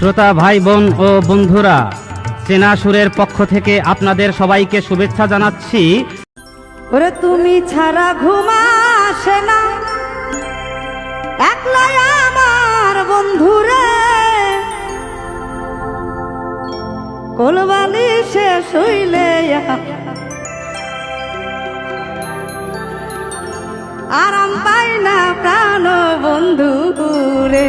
শ্রোতা ভাই বোন ও বন্ধুরা, চেনা সুরের পক্ষ থেকে আপনাদের সবাইকে শুভেচ্ছা জানাচ্ছি। ওরে তুমি ছাড়া ঘুম আসে না, একলাই আমার বন্ধুরে, কোলবালিশে শুইলে আরাম পাই না প্রাণ বন্ধুরে।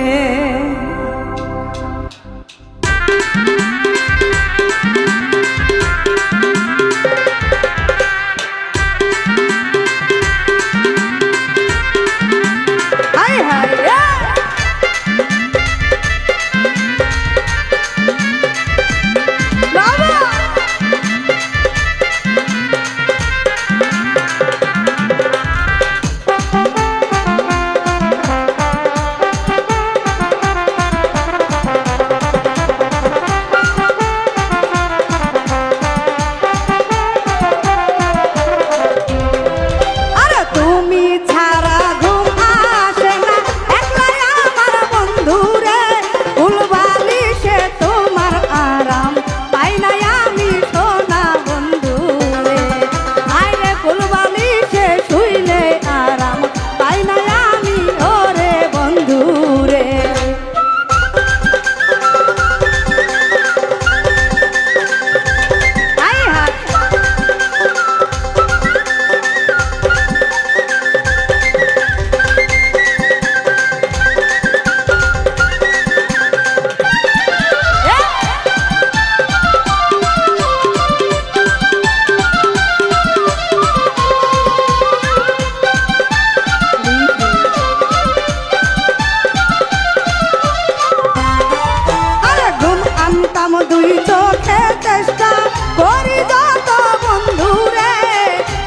দুই চোখে চেষ্টা করি যত বন্ধুরে,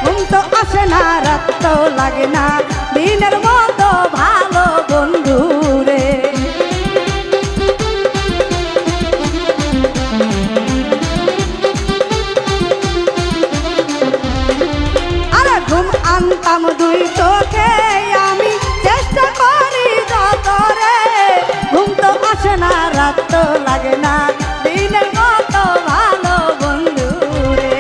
ঘুম তো আসে না, রাত তো লাগে না, দিনের মতো ভালো বন্ধুরে। আরে ঘুম আনতাম দুই চোখে, আমি চেষ্টা করি যত রে, ঘুম তো আসে না, রাত তো লাগে না, দিনের মতো ভালো বন্ধুরে।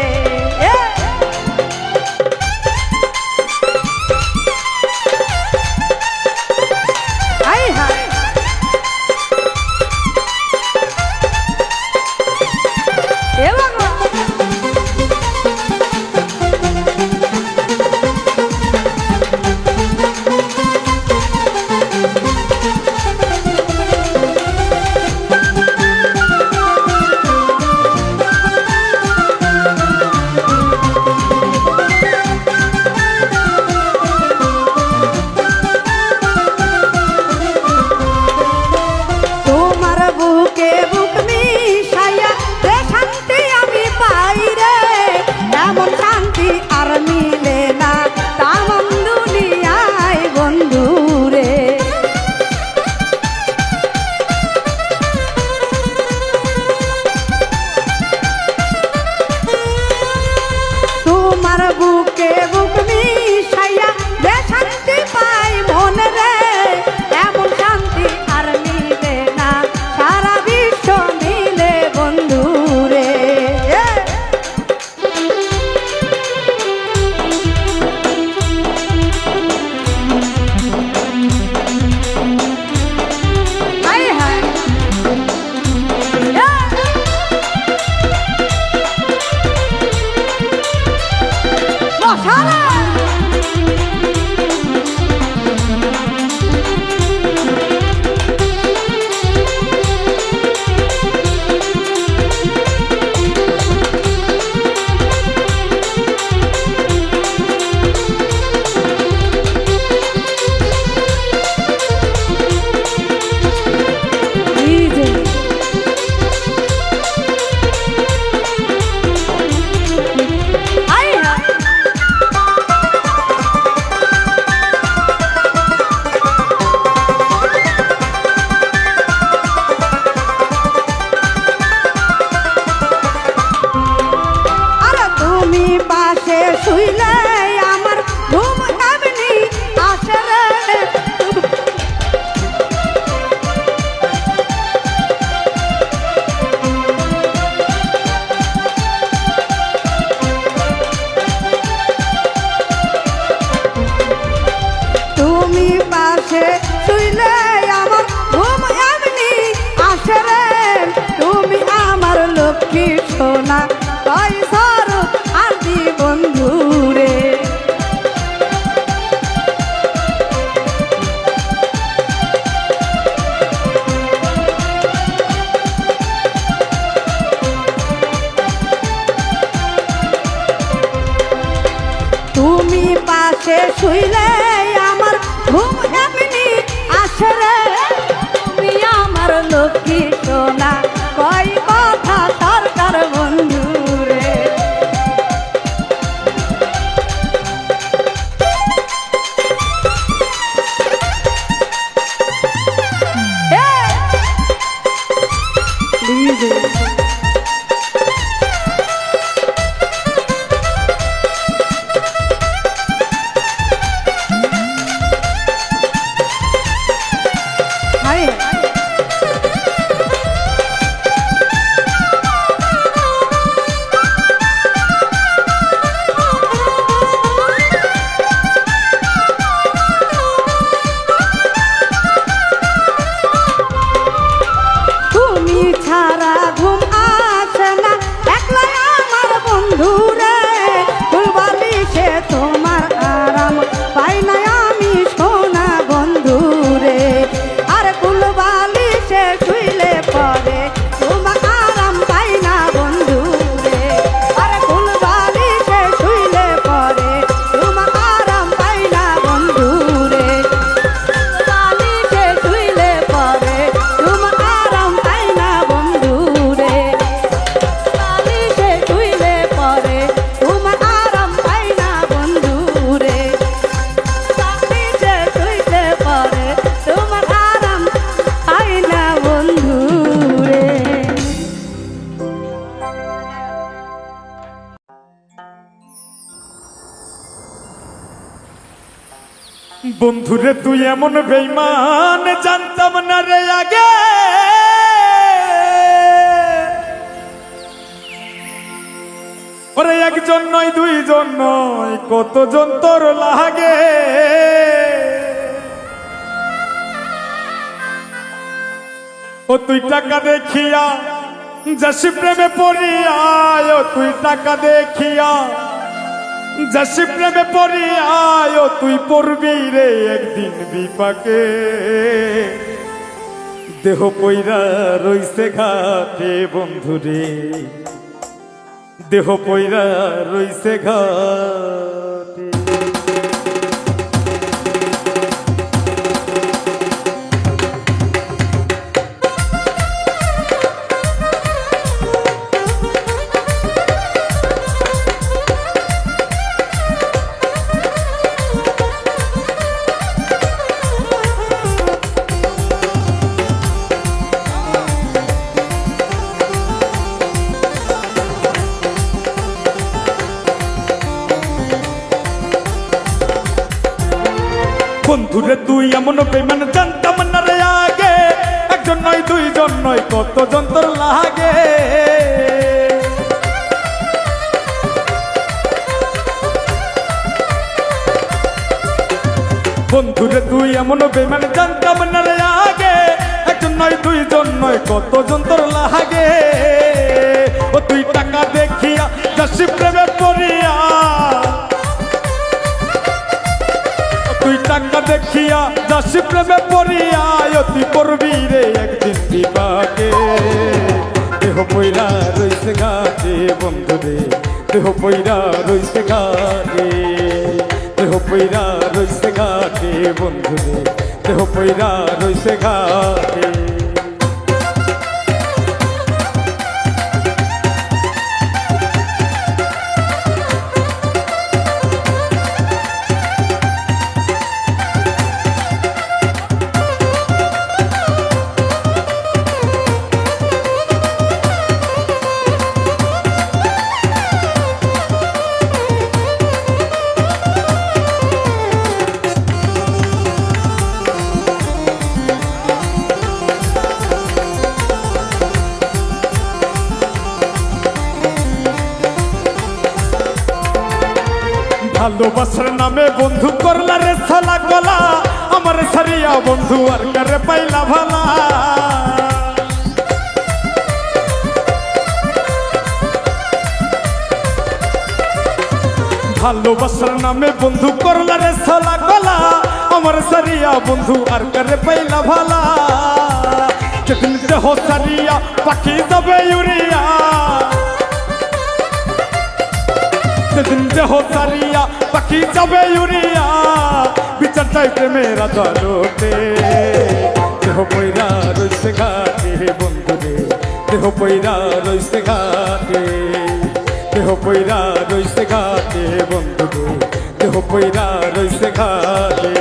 লক্ষ্মী সোনা কই স্বরূপ আর দি বন্ধুরে। তুমি পাশে শুইলে আমার ঘুম এমনি আসে রে, তুমি আমার লক্ষ্মী সোনা কই কথা সরকার বন্ধু রে। বন্ধুরে তুই এমন বেঈমান জানতাম না রে আগে, ওরে একজন নয় দুইজন নয় কতজন তোর লাগে। ও তুই টাকা দেখিয়া যাসি প্রেমে পড়িয়া, ও তুই টাকা দেখিয়া যাসি প্রেমে পড়িয়া, ও তুই পড়বি রে একদিন বিপাকে। দেহ পইরা রইছে ঘাটে বন্ধুরে, দেহ পইরা রইছে ঘাটে। বন্ধুরে তুই এমন বেঈমান জানতাম না রে আগে, একজন নয় দুইজন নয় কতজন তোর লাগে। বন্ধুরে তুই এমন বেঈমান জানতাম না রে আগে, একজন নয় দুইজন নয় কতজন তোর লাগে। ও তুই টাকা দেখিয়া যাসি প্রেমে পড়িয়া, তুই টাকা দেখিয়া যাসি প্রেমে পড়িয়া, তুই পড়বি রে একদিন বিপাকে। দেহ পইরা রইছে ঘাটে বন্ধুরে, দেহ পইরা রইছে ঘাটে, দেহ পইরা রইছে ঘাটে বন্ধুরে, দেহ পইরা রইছে ঘাটে। ভালোবাসার নামে বন্ধু করলা রে সালা গলা, আমার সারিয়া বন্ধু আর কারে পাইলা ভালা। ভালোবাসার নামে বন্ধু করলা রে সালা গলা আমার সারিয়া বন্ধু আর করে পাইলা ভালা যেদিন দেহ সারিয়া পাখি যাবে ইউরিয়া যেদিন দেহ সারিয়া পাখি যাবে ইউরিয়া বিচার চাই প্রেমের আদালতে দেহ পয়রা রইছে ঘাটে বন্ধু রে দেহ পয়রা রইছে ঘাটে দেহ পয়রা রইছে ঘাটে বন্ধু রে দেহ পয়রা রইছে ঘাটে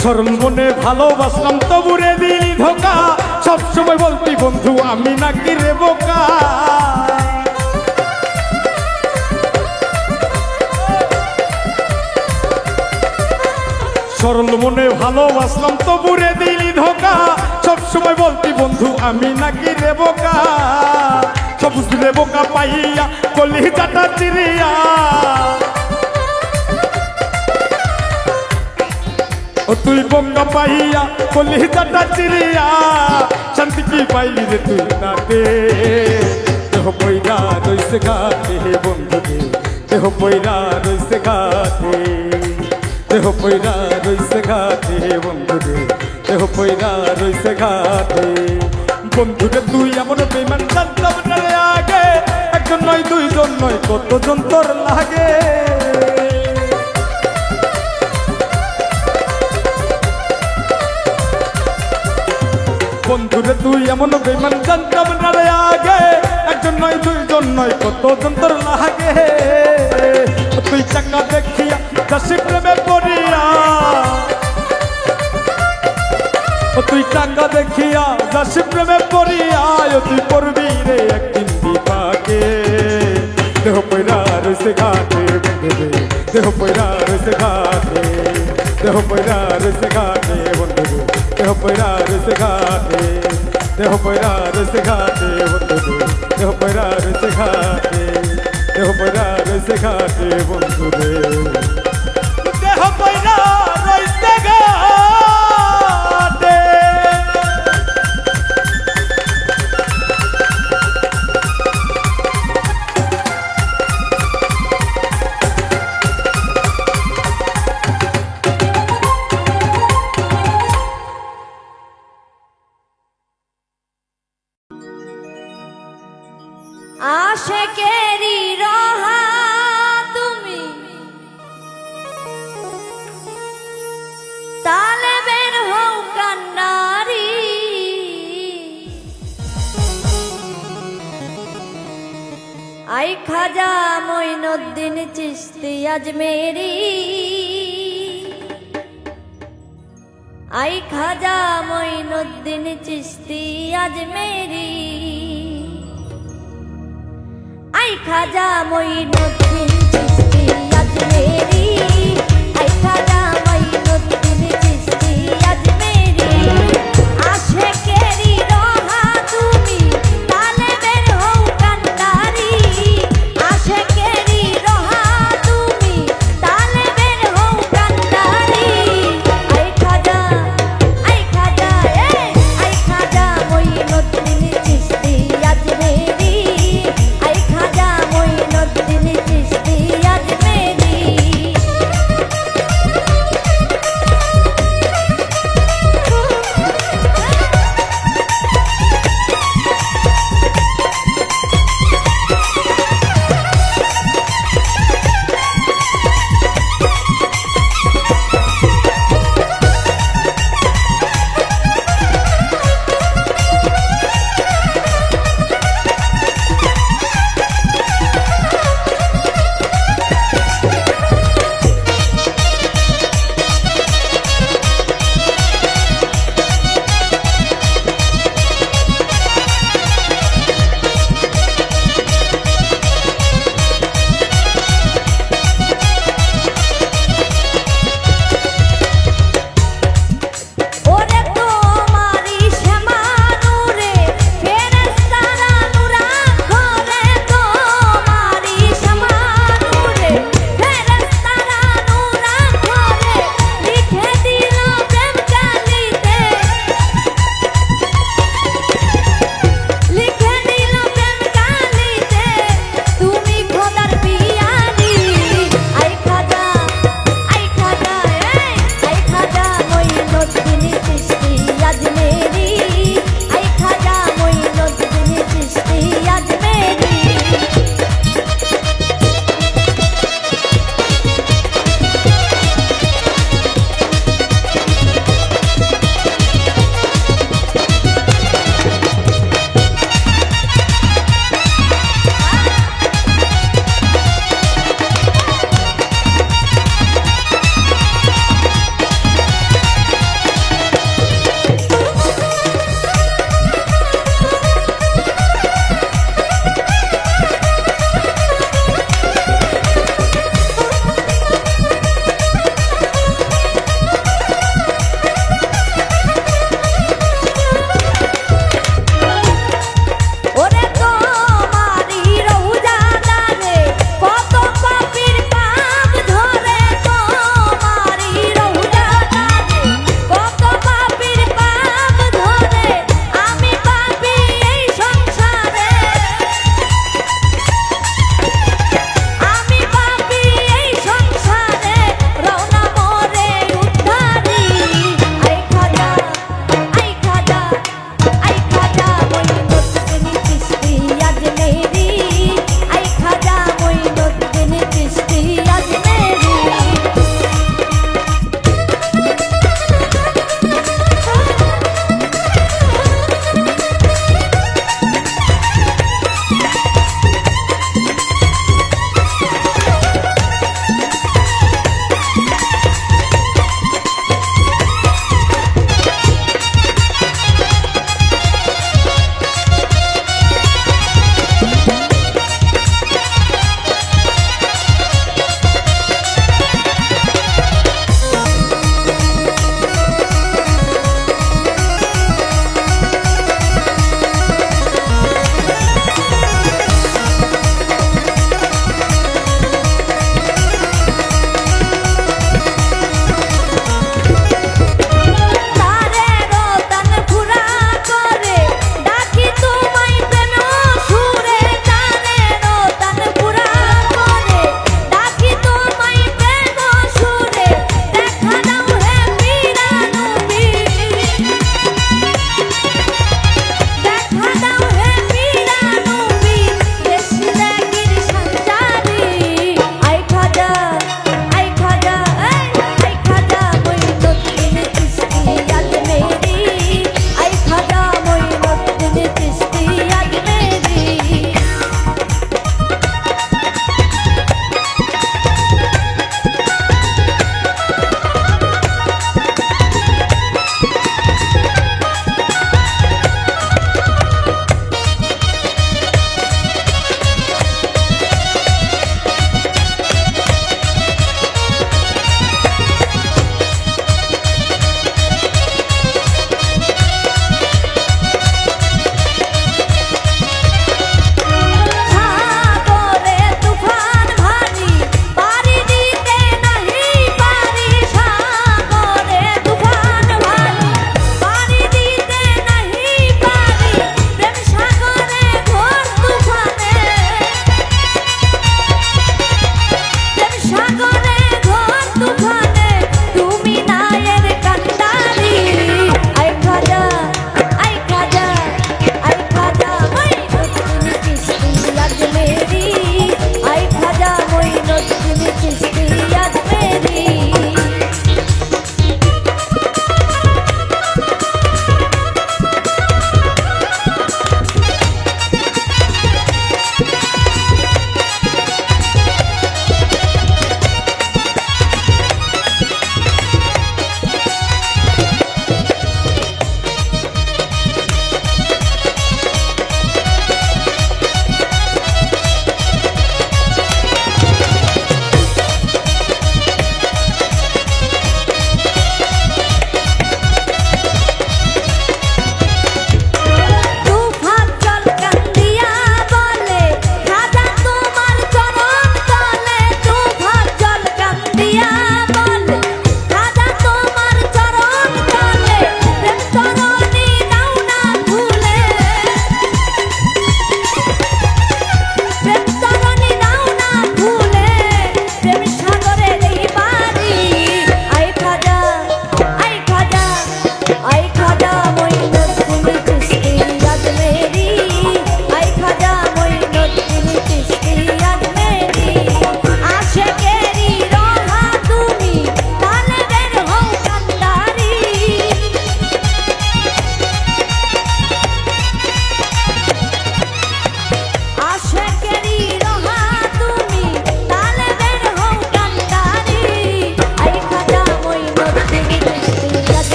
সরল মনে ভালোবাসলাম তবুরে দিলি ধোকা সবসময় বলতি বন্ধু আমি নাকি রে বোকা সরল মনে ভালোবাসলাম তবুরে দিলি ধোকা সবসময় বলতি বন্ধু আমি নাকি রে বোকা সবুজ রে বোকা পাইয়া কলিজাটা চিরিয়া ও তুই বোকা পাইয়া কলিজাটা চিরিয়া শান্তি কি পাইলি রে তুই নাতে দেহ পয়রা রইছে ঘাটে বন্ধু রে দেহ পয়রা রইছে ঘাটে দেহ পয়রা রইছে ঘাটে বন্ধু রে দেহ পয়রা রইছে ঘাটে বন্ধু রে তুই এমন বেমান জানতাম না রে আগে একজন নয় দুইজন নয় কতজন তোর লাগে বন্ধুরে তুই এমন বেমান জানতাম না রে আগে একজন নয় দুইজন নয় কতজন তোর লাগে তুই চাকা দেখিয়া যাসি প্রেমে পড়িয়া তুই টাকা দেখিয়া যাসি প্রেমে পড়িয়া তুই পড়বি রে একদিন বিপাকে দেহ পয়রা রইছে ঘাটে বন্ধু রে দেহ পয়রা রইছে ঘাটে দেহ পয়রা রইছে ঘাটে বন্ধু রে দেহ পয়রা রইছে ঘাটে দেহ পয়রা রইছে ঘাটে বন্ধু রে দেহ পয়রা রইছে ঘাটে দেহ পয়রা রইছে ঘাটে বন্ধু রে দেহ পয়রা রইছে ঘাটে আশেকেরি রহা তুমি তালে বের হও কান্নারি আই খাজা মঈনুদ্দিন চিশতি আজমেরি আই খাজা মঈনুদ্দিন চিশতি আজমেরি আই খাজা মঈনুদ্দিন চিশতি আজমেরি আই খাজা মঈনুদ্দিন চিশতি আজমেরি আশেকেরি রহা তুমি তালে বের হও কান্নারি আশেকেরি রহা তুমি তালে বের হও কান্নারি আই খাজা আই খাজা আই খাজা মঈনুদ্দিন চিশতি আজমেরি আই খাজা মঈনুদ্দিন চিশতি আজমেরি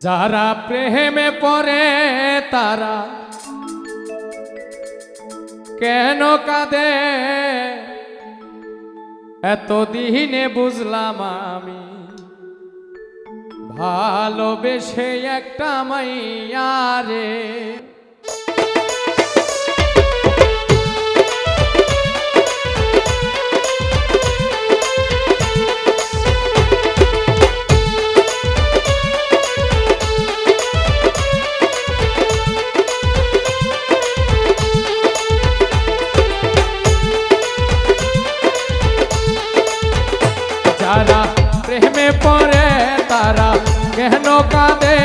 যারা প্রেমে পড়ে তারা কেন কাঁদে এতদিনে বুঝলাম আমি ভালোবেসে একটা মাইয়া রে। যারা প্রেমে পড়ে তারা কেন কাঁদে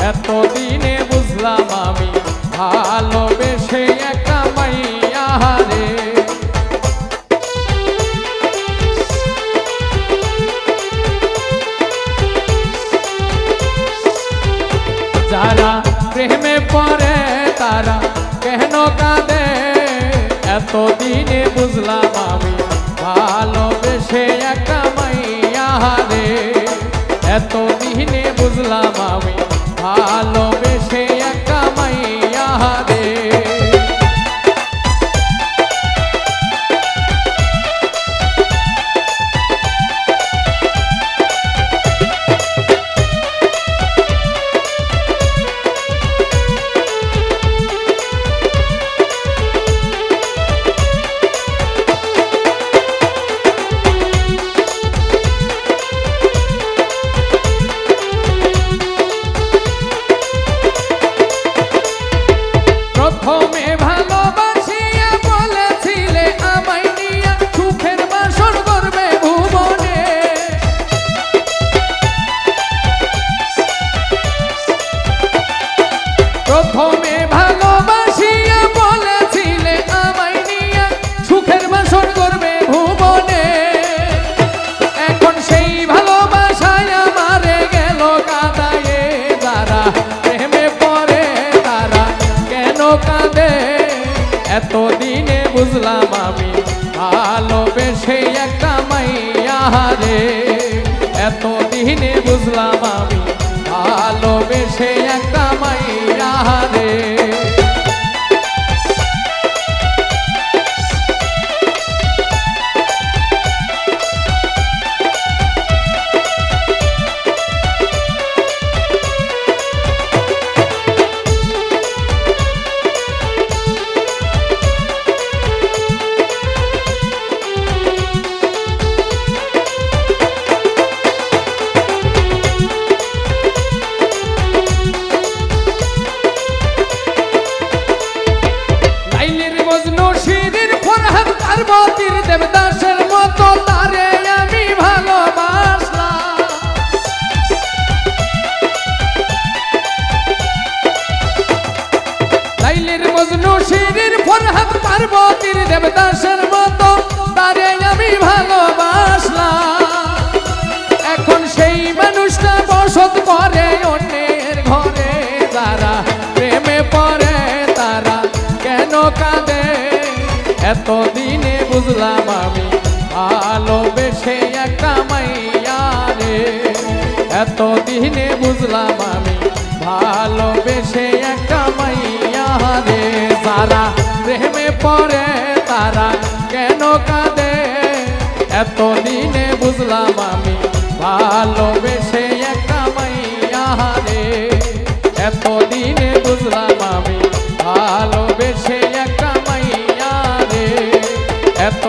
এতদিনে বুঝলাম আমি ভালোবেসে একটা মাইয়া রে। যারা প্রেমে পড়ে তারা কেন কাঁদে এতদিনে বুঝলাম আমি ভালোবেসে একটা মাইয়া রে। এতদিনে বুঝলাম আমি ভালোবেসে একটা মাইয়া রে। প্রথমে ভালোবাসিয়া বলেছিলে আমায় নিয়া সুখের বাসর করবে ভুবনে। প্রথমে ভালোবাসিয়া বলেছিলে আমায় নিয়া সুখের বাসর করবে ভুবনে। এখন সেই ভালোবাসায় আমারে গেল কাঁদায়ে। যারা প্রেমে পড়ে তারা কেন কাঁদে এতদিনে বুঝলাম আমি ভালোবেসে একটা মাইয়া রে। এতদিনে বুঝলাম আমি ভালোবেসে একটা মাইয়া রে। পার্বতীর দেবদাসের মতো তারে আমি ভালোবাসলাম। লাইলির মজনু শিরির ফরহাদ পার্বতীর দেবদাসের মতো তারে আমি ভালোবাসলাম। এখন সেই মানুষটা বসত করে অন্যের ঘরে। যারা প্রেমে পড়ে তারা কেন কাঁদে এতদিনে বুঝলাম আমি ভালোবেসে একটা মাইয়া রে। এতদিনে বুঝলাম আমি ভালোবেসে একটা মাইয়া রে। যারা প্রেমে পড়ে তারা কেন কাঁদে এতদিনে বুঝলাম আমি ভালোবেসে একটা মাইয়া রে। এতদিনে বুঝলাম আমি ভালোবেসে একটা মাইয়া রে। এত